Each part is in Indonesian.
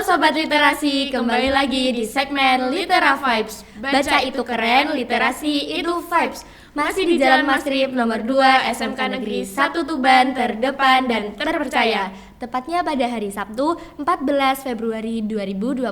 Sobat Literasi, kembali lagi di segmen Litera Vibes. Baca itu keren, literasi itu vibes. Masih di Jalan Masrib nomor 2 SMK Negeri 1 Tuban, terdepan dan terpercaya. Tepatnya pada hari Sabtu 14 Februari 2026.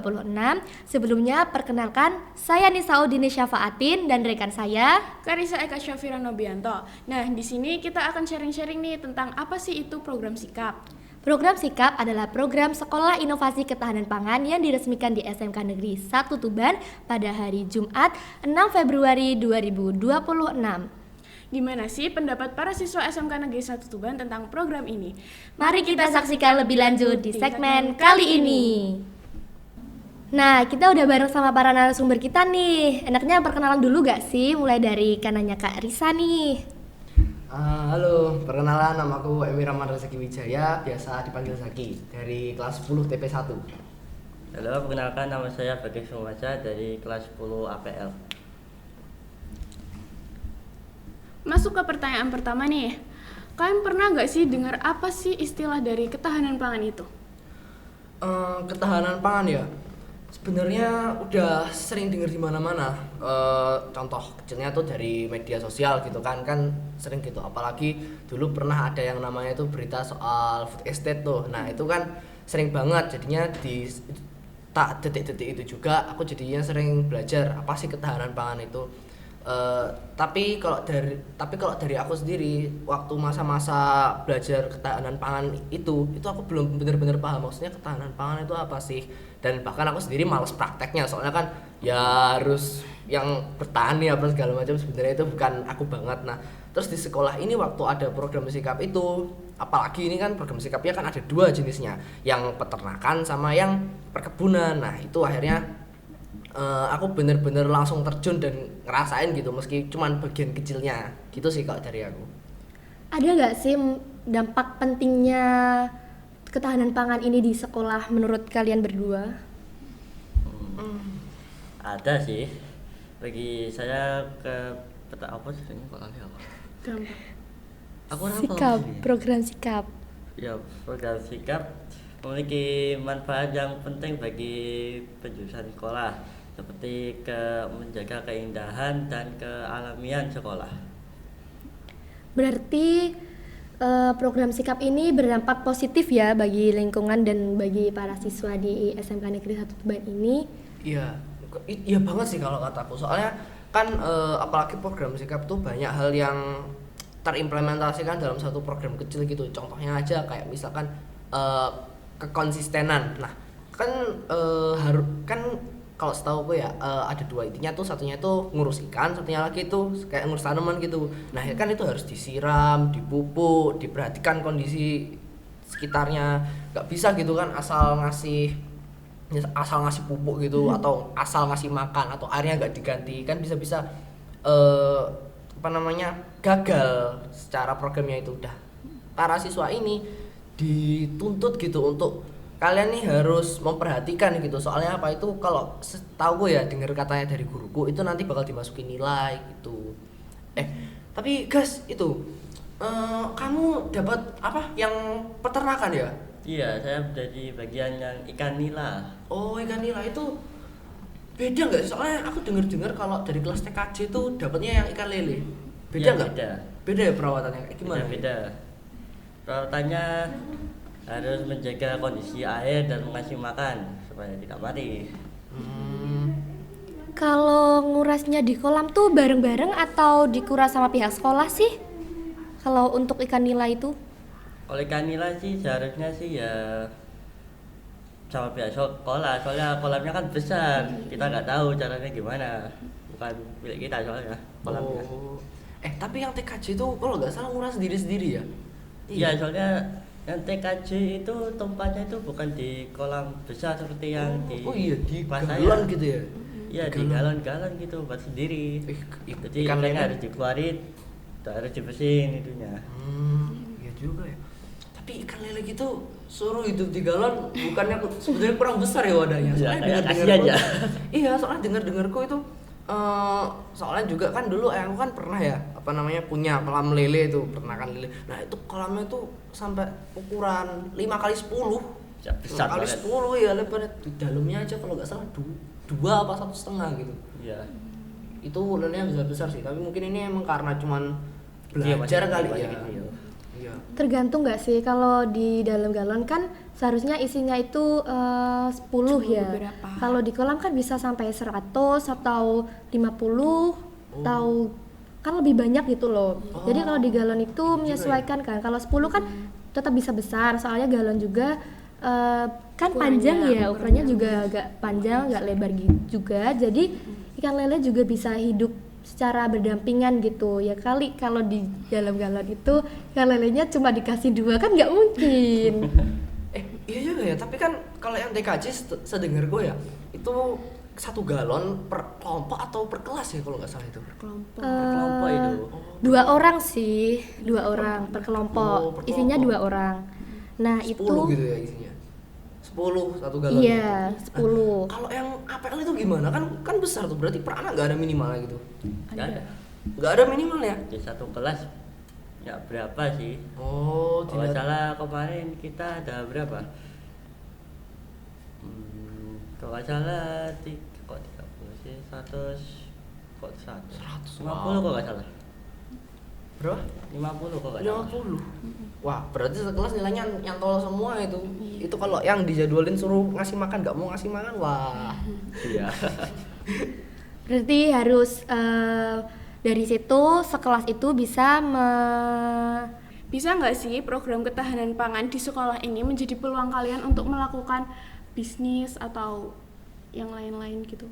Sebelumnya perkenalkan, saya Nisaudini Syafaatin dan rekan saya Karisa Eka Syafira Nobianto. Nah, di sini kita akan sharing-sharing nih tentang apa sih itu program sikap. Program Sikap adalah program Sekolah Inovasi Ketahanan Pangan yang diresmikan di SMK Negeri 1 Tuban pada hari Jumat 6 Februari 2026. Gimana sih pendapat para siswa SMK Negeri 1 Tuban tentang program ini? Mari kita saksikan lebih lanjut di segmen kali ini. Nah, kita udah bareng sama para narasumber kita nih. Enaknya perkenalan dulu gak sih? Mulai dari kanannya Kak Risa nih. Halo, perkenalan, nama aku Emir Rahman Rezeki Wijaya, biasa dipanggil Zaki, dari kelas 10 TP1. Halo, perkenalkan nama saya Bagas Muhammad dari kelas 10 APL. Masuk ke pertanyaan pertama nih. Kalian pernah nggak sih dengar apa sih istilah dari ketahanan pangan itu? Ketahanan pangan ya, sebenarnya udah sering dengar di mana-mana. Contoh kecilnya tuh dari media sosial gitu kan sering gitu. Apalagi dulu pernah ada yang namanya itu berita soal food estate tuh. Nah itu kan sering banget. Jadinya di tak detik-detik itu juga aku jadinya sering belajar apa sih ketahanan pangan itu. Tapi kalau dari aku sendiri waktu masa-masa belajar ketahanan pangan itu aku belum benar-benar paham maksudnya ketahanan pangan itu apa sih, dan bahkan aku sendiri malas prakteknya soalnya kan ya harus yang bertani apa segala macam, sebenarnya itu bukan aku banget. Nah terus di sekolah ini waktu ada program sikap itu, apalagi ini kan program sikapnya kan ada dua jenisnya, yang peternakan sama yang perkebunan. Nah itu akhirnya aku bener-bener langsung terjun dan ngerasain gitu meski cuman bagian kecilnya gitu sih kalau dari aku. Ada nggak sih dampak pentingnya ketahanan pangan ini di sekolah menurut kalian berdua? Ada sih. Bagi saya apa sih ini kok apa? Dampak. Aku Sikap, program Sikap. Ya, program sikap memiliki manfaat yang penting bagi penjurusan sekolah, seperti menjaga keindahan dan kealamian sekolah. Berarti program Sikap ini berdampak positif ya bagi lingkungan dan bagi para siswa di SMK Negeri 1 Tuban ini. Iya banget sih kalau kataku, soalnya kan apalagi program sikap tuh banyak hal yang terimplementasikan dalam satu program kecil gitu. Contohnya aja kayak misalkan kekonsistenan. Nah kan harus kan kalau setahu gue ya ada dua, intinya tuh satunya tuh ngurus ikan, satunya lagi tuh kayak ngurus tanaman gitu. Nah kan itu harus disiram, dipupuk, diperhatikan kondisi sekitarnya. Gak bisa gitu kan asal ngasih pupuk gitu atau asal ngasih makan atau airnya gak diganti, kan bisa-bisa gagal secara programnya itu. Udah para siswa ini dituntut gitu untuk kalian nih harus memperhatikan gitu, soalnya apa itu kalau setahu gue ya dengar katanya dari guruku itu nanti bakal dimasukin nilai gitu. Tapi guys itu kamu dapat apa yang peternakan ya? Iya, saya menjadi bagian yang ikan nila. Oh, ikan nila itu beda nggak? Soalnya aku dengar kalau dari kelas TKJ itu dapatnya yang ikan lele. Beda nggak? Beda ya perawatannya, kayak gimana? Beda. Perawatannya harus menjaga kondisi air dan mengasih makan supaya tidak mati. Kalau ngurasnya di kolam tuh bareng-bareng atau dikuras sama pihak sekolah sih? Kalau untuk ikan nila itu? Kalau ikan nila sih seharusnya sih ya sama pihak sekolah, soalnya kolamnya kan besar, kita nggak tahu caranya gimana, bukan milik kita soalnya kolamnya. Tapi yang TKJ itu kalau nggak salah nguras sendiri-sendiri ya? Iya, soalnya yang TKJ itu tempatnya itu bukan di kolam besar seperti yang di di galon gitu ya? Iya, di galon-galon gitu buat sendiri. Jadi ikannya harus dikeluarin, harus dibersihin itunya. Iya juga ya. Tapi ikan lele gitu suruh hidup di galon, bukannya sebenarnya kurang besar ya wadahnya? Soalnya dengar-dengarku itu soalnya juga kan dulu ayahku kan pernah ya punya kolam lele itu, peternakan lele. Nah itu kolamnya tuh sampai ukuran 5x10 besar kali banget. 10 ya lebarnya, di dalamnya aja kalau nggak salah dua apa 1,5 gitu. Iya. Itu lelenya besar sih, tapi mungkin ini emang karena cuman Iya, belajar masih kali banyak ya. gitu, ya. Iya. Tergantung nggak sih kalau di dalam galon kan seharusnya isinya itu 10 ya. beberapa. Kalau di kolam kan bisa sampai 100 atau 50 atau kan lebih banyak gitu loh. Jadi kalau di galon itu menyesuaikan kan. Kalau 10 kan tetap bisa besar soalnya galon juga kan panjang ya, ukurannya juga agak panjang, agak lebar gitu juga. Jadi ikan lele juga bisa hidup secara berdampingan gitu ya kali. Kalau di dalam galon itu ikan lelenya cuma dikasih 2 kan nggak mungkin. Iya juga ya, tapi kan kalau yang TKJ sedengar gue ya, itu 1 galon per kelompok atau per kelas ya kalau nggak salah itu. Kelompok. Kelompok itu. 2 orang sih, 2 orang per kelompok. Oh, per Isinya kelompok. 2 orang. Nah 10 itu gitu ya isinya. 10 1 galon. iya 10. Kalau yang APL itu gimana? Kan besar tuh, berarti per anak nggak ada minimalnya gitu. Nggak ada. Nggak ada minimal ya? Di satu kelas ya berapa sih? Oh, Kalau tidak. salah kemarin kita ada berapa? Kalau nggak salah kok 30 sih 100 kok 100 50 kok nggak salah. Berapa? 50 kok nggak salah. 50. Wah, berarti sekelas nilainya nyantol semua itu. Itu kalau yang dijadwalin suruh ngasih makan nggak mau ngasih makan, wah. Iya. Berarti harus dari situ sekelas itu bisa Bisa nggak sih program ketahanan pangan di sekolah ini menjadi peluang kalian untuk melakukan bisnis atau yang lain-lain gitu?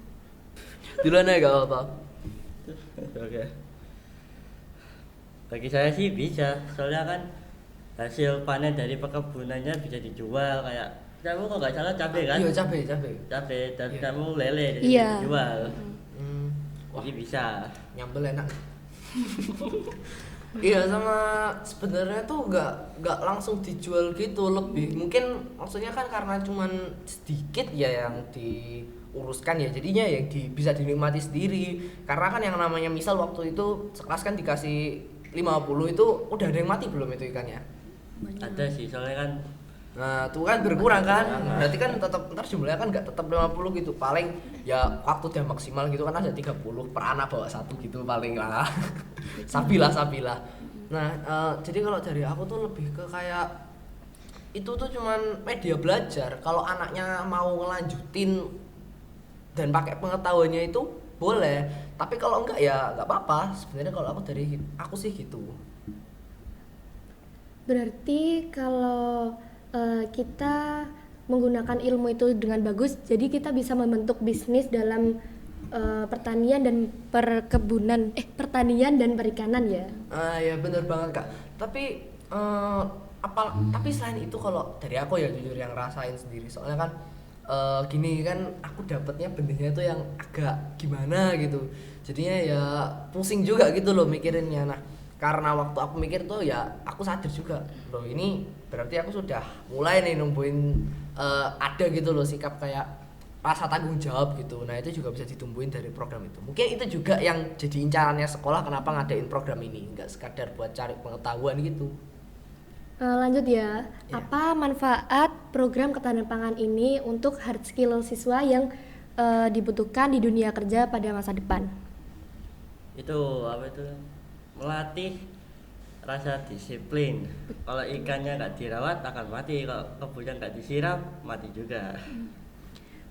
Duluan aja gak apa-apa. Oke. Bagi saya sih bisa, soalnya kan hasil panen dari perkebunannya bisa dijual kayak kamu kok nggak salah cabai kan? Iya, cabai. Cabai dan Iya. kamu lele jadi Iya. dijual. Wah, Jadi bisa. nyambel enak. Iya, sama sebenarnya tuh nggak langsung dijual gitu, lebih mungkin maksudnya kan karena cuman sedikit ya yang diuruskan ya, jadinya ya bisa dinikmati sendiri. Karena kan yang namanya misal waktu itu sekelas kan dikasih 50 itu udah ada yang mati belum itu ikannya? Ada sih, soalnya kan Nah, tuh kan berkurang kan. Berarti kan tetap ntar jumlahnya kan nggak tetap 50 gitu. Paling ya waktu udah maksimal gitu kan ada 30 per anak bawa 1 gitu paling lah. Sabilah. Nah, jadi kalau dari aku tuh lebih ke kayak itu tuh cuman media belajar. Kalau anaknya mau ngelanjutin dan pakai pengetahuannya itu boleh. Tapi kalau enggak ya nggak apa-apa. Sebenarnya kalau aku sih gitu. berarti kalau kita menggunakan ilmu itu dengan bagus, jadi kita bisa membentuk bisnis dalam pertanian dan pertanian dan perikanan ya. Ya bener banget Kak. Tapi tapi selain itu kalau dari aku ya jujur yang rasain sendiri, soalnya kan gini kan aku dapetnya benihnya tuh yang agak gimana gitu. Jadinya ya pusing juga gitu loh mikirinnya. Nah, karena waktu aku mikir tuh ya aku sadar juga loh, ini berarti aku sudah mulai nih numbuhin ada gitu loh sikap kayak rasa tanggung jawab gitu. Nah, itu juga bisa ditumbuhin dari program itu. Mungkin itu juga yang jadi incarannya sekolah kenapa ngadain program ini, nggak sekadar buat cari pengetahuan gitu. Lanjut ya, Iya. apa manfaat program ketahanan pangan ini untuk hard skill siswa yang dibutuhkan di dunia kerja pada masa depan? itu apa itu melatih rasa disiplin. Kalau ikannya nggak dirawat akan mati, kalau kebunnya nggak disiram mati juga.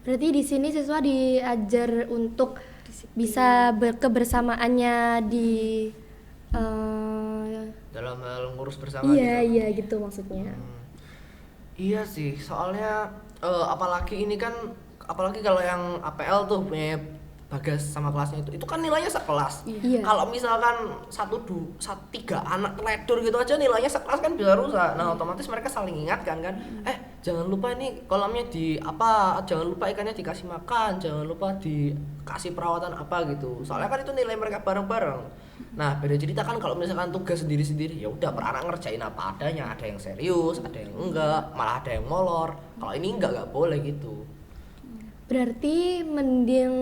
Berarti di sini siswa diajar untuk bisa kebersamaannya di Dalam hal ngurus bersama iya gitu. iya gitu maksudnya. Iya sih, soalnya apalagi kalau yang APL tuh punya Bagas sama kelasnya itu kan nilainya sekelas. Iya. Kalau misalkan 3 anak teledor gitu aja nilainya sekelas kan bisa rusak. Nah, otomatis mereka saling ingatkan kan, jangan lupa nih kolamnya jangan lupa ikannya dikasih makan, jangan lupa dikasih perawatan apa gitu. Soalnya kan itu nilai mereka bareng-bareng. Nah, beda cerita kan kalau misalkan tugas sendiri-sendiri, ya udah per anak ngerjain apa adanya, ada yang serius, ada yang enggak, malah ada yang molor. Kalau ini enggak boleh gitu. Berarti mending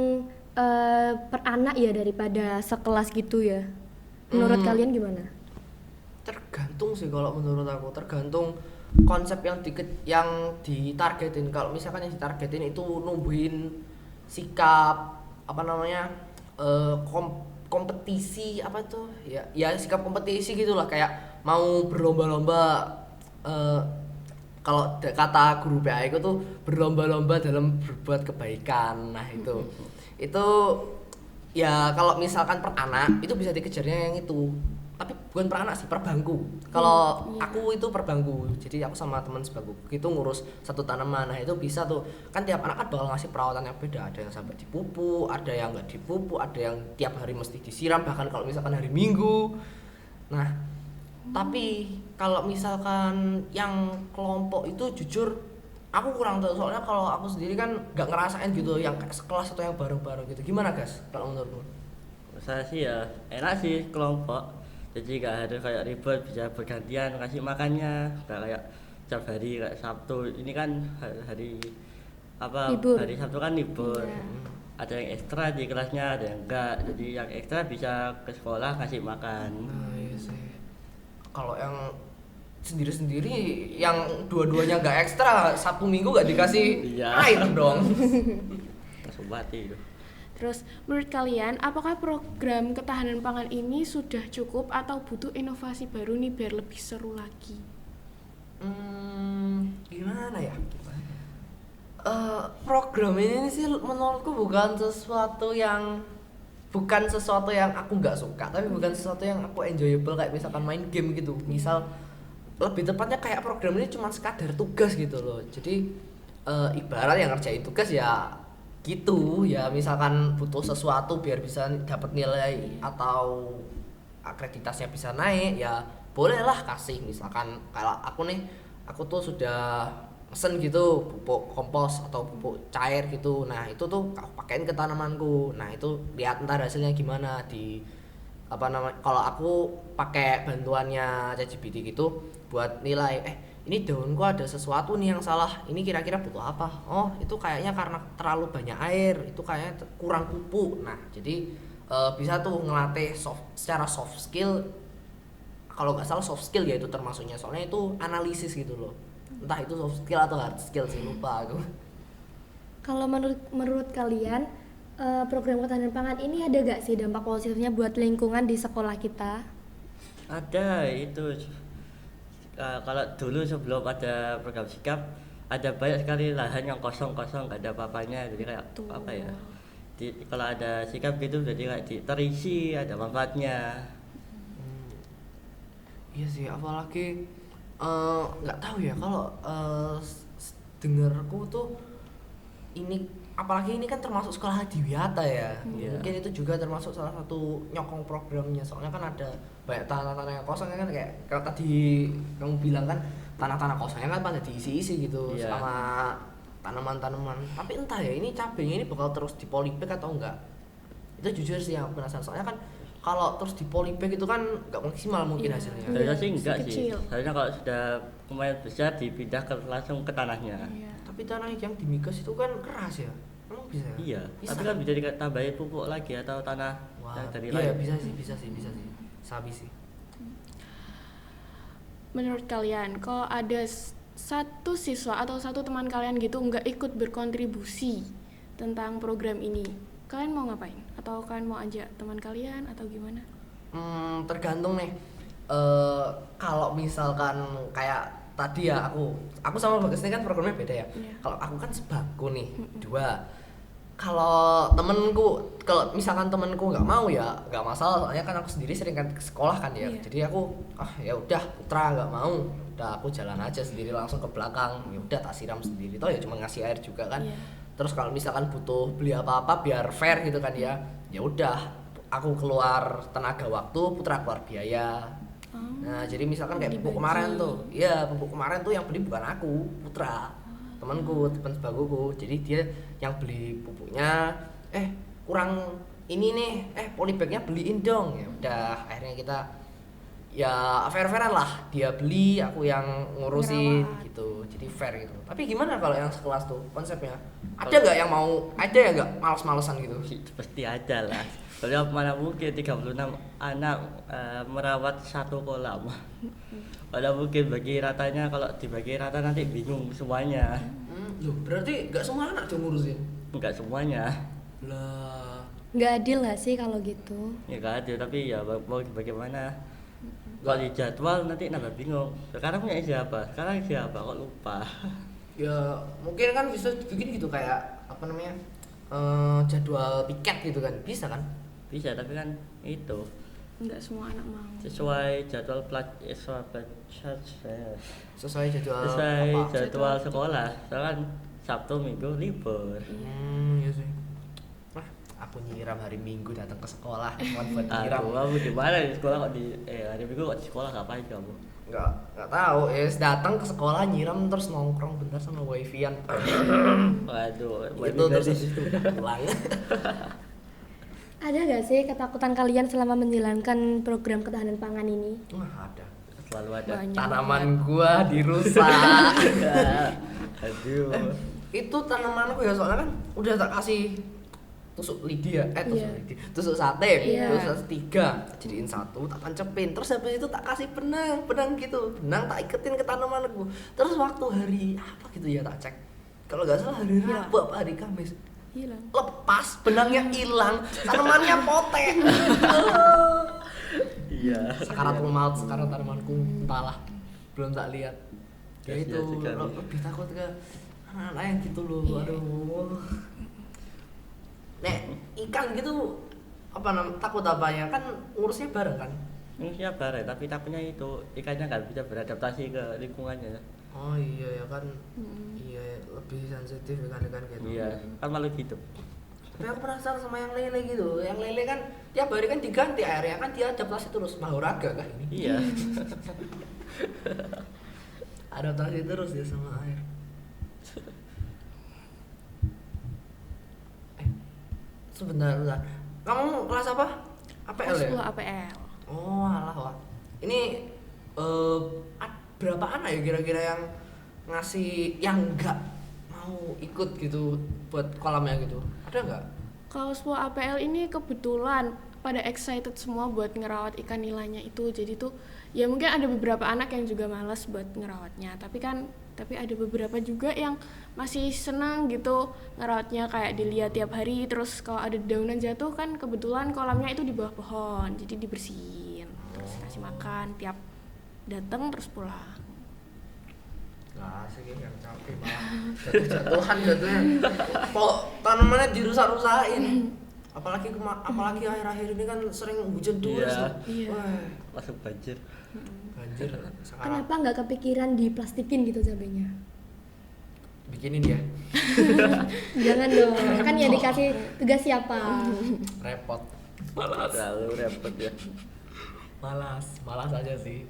per anak ya daripada sekelas gitu ya. Menurut kalian gimana? Tergantung sih kalau menurut aku, tergantung konsep yang ditargetin. Kalau misalkan yang ditargetin itu numbuhin sikap apa namanya kompetisi apa tuh ya sikap kompetisi gitulah, kayak mau berlomba-lomba, kalau kata guru PA itu tuh berlomba-lomba dalam berbuat kebaikan. Nah itu ya kalau misalkan per anak itu bisa dikejarnya yang itu, tapi bukan per anak sih, per bangku. Kalau aku itu per bangku, jadi aku sama teman sebangku itu ngurus satu tanaman. Nah itu bisa tuh, kan tiap anak kan bakal ngasih perawatan yang beda, ada yang sampai dipupuk, ada yang nggak dipupuk, ada yang tiap hari mesti disiram, bahkan kalau misalkan hari Minggu. Nah tapi kalau misalkan yang kelompok itu jujur aku kurang tahu, soalnya kalau aku sendiri kan nggak ngerasain gitu yang sekelas atau yang bareng-bareng gitu. Gimana guys kalau menurutmu? Saya sih ya enak sih kelompok, jadi gak harus kayak ribet, bisa bergantian kasih makannya, gak kayak tiap hari kayak Sabtu ini kan hari apa Libur. hari Sabtu kan libur. Iya. Ada yang ekstra di kelasnya, ada yang enggak, jadi yang ekstra bisa ke sekolah kasih makan. Nah iya sih, kalau yang sendiri-sendiri yang dua-duanya nggak ekstra, Sabtu Minggu nggak dikasih Iya. air dong. Langsung mati itu. Terus menurut kalian apakah program ketahanan pangan ini sudah cukup atau butuh inovasi baru nih biar lebih seru lagi? Gimana ya? Program ini sih menurutku bukan sesuatu yang aku nggak suka, tapi bukan sesuatu yang aku enjoyable kayak misalkan main game gitu. Misal lebih tepatnya kayak program ini cuma sekadar tugas gitu loh. Jadi ibarat yang ngerjain tugas ya gitu ya, misalkan butuh sesuatu biar bisa dapat nilai atau akreditasnya bisa naik ya bolehlah kasih. Misalkan kalau aku tuh sudah pesen gitu pupuk kompos atau pupuk cair gitu, nah itu tuh aku pakein ke tanamanku. Nah itu lihat ntar hasilnya gimana di apa namanya, kalau aku pakai bantuannya ChatGPT gitu buat nilai ini daunku ada sesuatu nih yang salah, ini kira-kira butuh apa, oh itu kayaknya karena terlalu banyak air, itu kayaknya kurang pupuk. Nah jadi bisa tuh ngelatih secara soft skill. Kalau nggak salah soft skill ya itu termasuknya, soalnya itu analisis gitu loh, entah itu soft skill atau hard skill sih, lupa aku. Kalau menurut kalian program ketahanan pangan ini ada gak sih dampak positifnya buat lingkungan di sekolah kita? Ada itu. Kalau dulu sebelum ada program sikap, ada banyak sekali lahan yang kosong-kosong gak ada apa-apanya, jadi kayak Betul. apa ya, kalau ada sikap gitu jadi kayak terisi, ada manfaatnya. Iya sih, apalagi nggak tahu ya kalau dengarku tuh ini, apalagi ini kan termasuk sekolah Adiwiyata ya. Iya. Mungkin itu juga termasuk salah satu nyokong programnya, soalnya kan ada banyak tanah-tanah yang kosong kan, kayak kalau tadi kamu bilang kan tanah-tanah kosongnya kan pada diisi-isi gitu. Iya. Sama tanaman-tanaman. Tapi entah ya ini cabenya ini bakal terus dipolybag atau enggak, itu jujur sih yang aku penasaran, soalnya kan kalau terus dipolybag itu kan nggak maksimal mungkin Iya. hasilnya. Seharusnya sih enggak sih, Kecil. seharusnya kalau sudah lumayan besar dipindah langsung ke tanahnya. Iya. Tapi tanah yang dimigas itu kan keras ya, emang bisa? Iya, Bisa. tapi kan bisa ditambahin pupuk lagi atau tanah Wah, yang dari iya lain. bisa sih. Sabi sih. Menurut kalian kalau ada satu siswa atau satu teman kalian gitu nggak ikut berkontribusi tentang program ini, kalian mau ngapain? Atau kalian mau ajak teman kalian atau gimana? Tergantung nih. Kalau misalkan kayak tadi ya aku sama Bagas ini kan programnya beda ya. Iya. Kalau aku kan sebangku nih, dua. Kalau misalkan temenku nggak mau ya nggak masalah, soalnya kan aku sendiri sering kan ke sekolah kan ya. Iya. Jadi aku ya udah putra nggak mau, udah aku jalan aja sendiri langsung ke belakang, ya udah tak siram sendiri, toh ya cuma ngasih air juga kan. Iya. Terus kalau misalkan butuh beli apa-apa biar fair gitu kan ya udah aku keluar tenaga waktu, putra keluar biaya. Nah jadi misalkan kayak pupuk Dibagi. kemarin tuh, ya pupuk kemarin tuh yang beli bukan aku, putra, temanku, teman sebangkuku. Jadi dia yang beli pupuknya, kurang ini nih, polybagnya beliin dong. Ya udah, akhirnya kita ya fair-fairan lah, dia beli aku yang ngurusin Ngerawat. gitu, jadi fair gitu. Tapi gimana kalau yang sekelas tuh konsepnya, ada nggak yang mau, ada ya nggak males-malesan gitu? Pasti ada lah. Soalnya mana mungkin 36 anak merawat satu kolam. Mana mungkin bagi ratanya, kalau dibagi rata nanti bingung semuanya. Loh, berarti nggak semua anak dia ngurusin? Enggak semuanya. Lah, Nggak adil nggak sih kalau gitu? Ya gak ada, tapi ya mau bagaimana. Kalau di jadwal nanti nambah bingung. Sekarang punya siapa? Sekarang siapa? Kok lupa? ya mungkin kan bisa bikin gitu kayak apa namanya, jadwal piket gitu kan, bisa kan? Bisa, tapi kan itu Enggak semua anak mau. sesuai jadwal Sesuai jadwal sesuai apa? jadwal sekolah. Soalnya kan Sabtu Minggu libur. Iya sih. Wah, aku nyiram hari Minggu datang ke sekolah cuma buat nyiram. Aduh, kamu gimana di sekolah kok di hari Minggu kok di sekolah ngapain kamu? Nggak tahu, datang ke sekolah nyiram terus nongkrong bentar sama wifi-an. Waduh, Itu terus habis itu pulang. Ada nggak sih ketakutan kalian selama menjalankan program ketahanan pangan ini? Wah, ada. selalu ada. Banyak. Tanaman gua dirusak. Aduh. Itu tanamanku ya, soalnya kan udah tak kasih tusuk lidi ya, tusuk Iya. lidi, tusuk sate, Iya. tusuk 3, jadiin 1, tak tancepin, terus habis itu tak kasih benang gitu, benang tak iketin ke tanamanku. Terus waktu hari apa gitu ya tak cek, kalau nggak salah hari Iya. Rabu apa hari Kamis, Hilang. lepas benangnya hilang, tanamannya potek. Iya. Sekaratul maut, sekarat tanamanku, entahlah, belum tak lihat. Ya Kasihan itu sekali. lebih takut ke anak-anak yang gitu loh, aduh. Nek ikan gitu apa takut apanya, kan ngurusnya bareng kan? Ini bareng, tapi takutnya itu ikannya nggak bisa beradaptasi ke lingkungannya. Oh iya ya kan, iya lebih sensitif ikan-ikan gitu. Iya, kan malu hidup. Tapi aku penasaran sama yang lele gitu, yang lele kan tiap hari kan diganti airnya, kan dia adaptasi terus, mahuraga kan ini. Iya. Adaptasi terus dia sama air. Sebentar, bentar. Kamu kelas apa? APL Kelas ya? 10 APL. Oh alah wah. Ini berapa anak ya kira-kira yang ngasih, yang nggak mau ikut gitu buat kolamnya gitu? Ada nggak? Kalau 10 APL ini kebetulan pada excited semua buat ngerawat ikan nilainya itu. Jadi tuh ya mungkin ada beberapa anak yang juga malas buat ngerawatnya. Tapi ada beberapa juga yang masih senang gitu ngerawatnya, kayak dilihat tiap hari. Terus kalau ada daunan jatuh kan kebetulan kolamnya itu di bawah pohon, jadi dibersihin. Terus kasih makan tiap datang terus pulang. Nah, sih yang capek malah jatuh-jatuhan jatuhnya. Kok tanamannya dirusak-rusakin. Apalagi akhir-akhir ini kan sering hujan deras. Iya. tuh. Iya. Wah, Masuk banjir. banjir sekarang. Kenapa nggak kepikiran diplastikin gitu cabenya? Bikinin ya. Jangan dong, kan yang dikasih tugas siapa? Repot. Terlalu repot ya. Malas aja sih.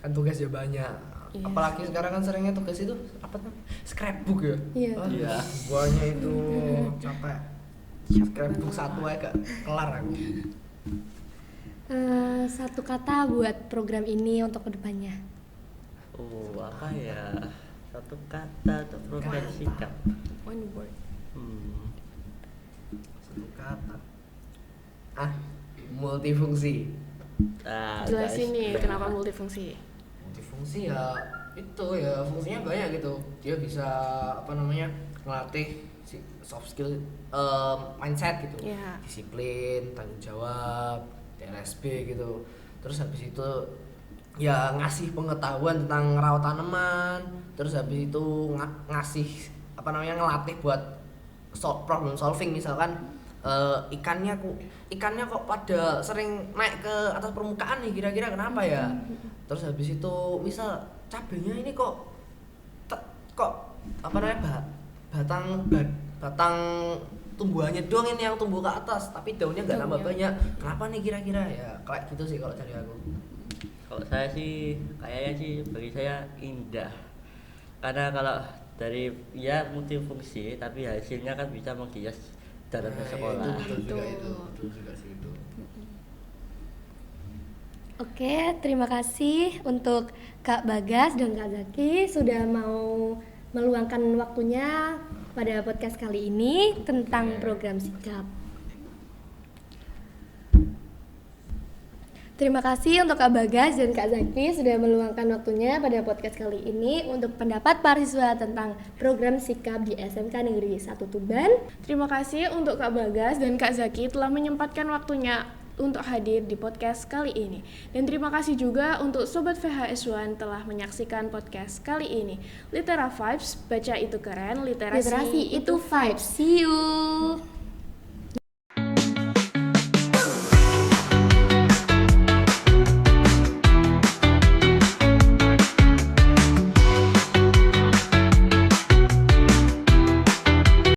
Kan tugasnya banyak. Iya. Apalagi sekarang kan seringnya tugas itu apa tuh? Scrapbook ya? Iya. Wah, Iya. Buahnya itu capek. Scrapbook satu aja gak kelar aku. Satu kata buat program ini untuk kedepannya. Apa ya? Satu kata atau program sikap. One word. Satu kata. Multifungsi. Jelasin nih kenapa multifungsi. Multifungsi ya itu ya, fungsinya banyak gitu. Dia bisa apa namanya, ngelatih si soft skill, mindset gitu. Iya. Disiplin, tanggung jawab, TLSB gitu. Terus habis itu ya ngasih pengetahuan tentang ngerawat tanaman. Terus habis itu ngasih apa namanya, ngelatih buat problem solving. Misalkan ikannya kok pada sering naik ke atas permukaan nih, kira-kira kenapa ya? Terus habis itu misal cabenya ini kok apa namanya, batang tumbuhannya doang ini yang tumbuh ke atas, tapi daunnya nggak nambah banyak. Kenapa nih kira-kira ya? Kayak gitu sih kalau dari aku. Kalau saya sih kayaknya sih bagi saya indah. Karena kalau dari ya multifungsi tapi hasilnya kan bisa menghias dalam sekolah. Itu betul juga itu. Betul juga sih itu. Oke, terima kasih untuk Kak Bagas dan Kak Zaki sudah mau meluangkan waktunya pada podcast kali ini tentang program sikap. Terima kasih untuk Kak Bagas dan Kak Zaki sudah meluangkan waktunya pada podcast kali ini untuk pendapat mahasiswa tentang program sikap di SMK Negeri 1 Tuban. Terima kasih untuk Kak Bagas dan Kak Zaki telah menyempatkan waktunya untuk hadir di podcast kali ini. Dan terima kasih juga untuk Sobat VHS1 telah menyaksikan podcast kali ini. Litera Vibes, baca itu keren, literasi Literasi itu vibes. See you.